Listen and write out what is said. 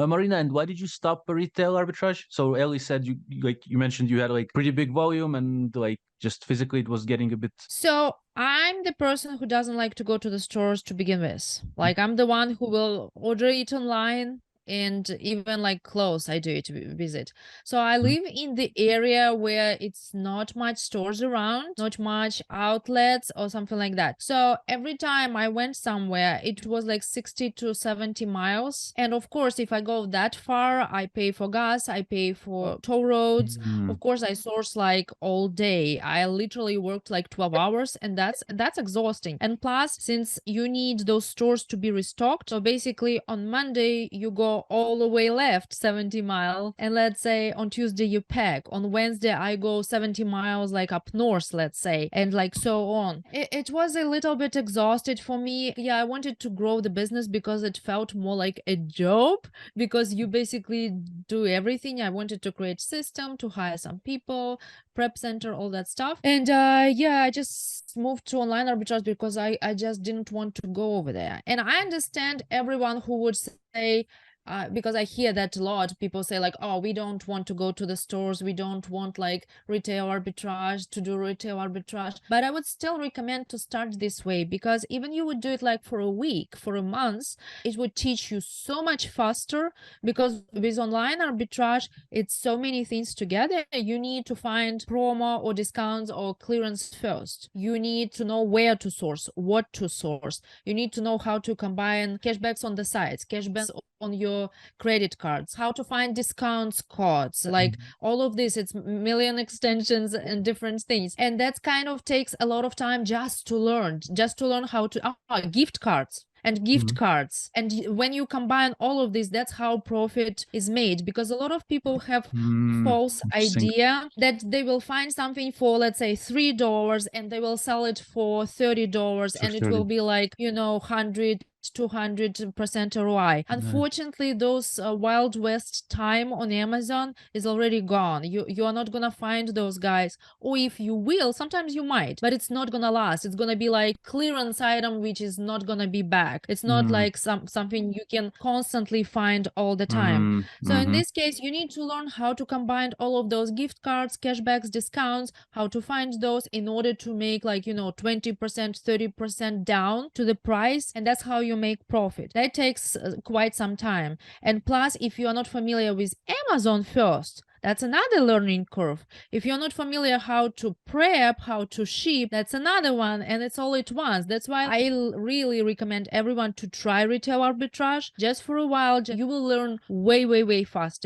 Marina, and why did you stop retail arbitrage? So Ellie said like you mentioned you had like pretty big volume and like just physically it was getting a bit. So I'm the person who doesn't like to go to the stores to begin with. Like I'm the one who will order it online, and even like clothes I do it to visit. So I live in the area where it's not much stores around, not much outlets or something like that. So every time I went somewhere, it was like 60 to 70 miles. And of course, if I go that far, I pay for gas, I pay for toll roads. Of course, I source like all day. I literally worked like 12 hours, and that's exhausting. And plus, since you need those stores to be restocked, so basically on Monday you go all the way left 70 miles, and let's say on Tuesday you pack, on Wednesday I go 70 miles like up north, let's say, and like so on. It was a little bit exhausted for me. Yeah, I wanted to grow the business because it felt more like a job, because you basically do everything. I wanted to create system, to hire some people, prep center, all that stuff. And yeah, I just moved to online arbitrage because I just didn't want to go over there. And I understand everyone who would say, because I hear that a lot. People say like, oh, we don't want to go to the stores. We don't want like retail arbitrage, to do retail arbitrage. But I would still recommend to start this way, because even you would do it like for a week, for a month, it would teach you so much faster, because with online arbitrage, it's so many things together. You need to find promo or discounts or clearance first. You need to know where to source, what to source. You need to know how to combine cashbacks on the sites, cashbacks on your credit cards, how to find discounts codes, like all of this. It's million extensions and different things, and that's kind of takes a lot of time just to learn how to gift cards and gift cards. And when you combine all of this, that's how profit is made, because a lot of people have false idea that they will find something for, let's say, $3 and they will sell it for $30, and it will be like, you know, 100 200% ROI. Unfortunately, those Wild West time on Amazon is already gone. You are not gonna find those guys, or if you will, sometimes you might, but it's not gonna last. It's gonna be like clearance item, which is not gonna be back. It's not like something you can constantly find all the time. So in this case, you need to learn how to combine all of those gift cards, cashbacks, discounts, how to find those in order to make like, you know, 20%, 30% down to the price, and that's how you make profit. That takes quite some time. And plus, if you are not familiar with Amazon first, that's another learning curve. If you're not familiar how to prep, how to ship, that's another one, and it's all at once. That's why I really recommend everyone to try retail arbitrage just for a while. You will learn way, way, way faster.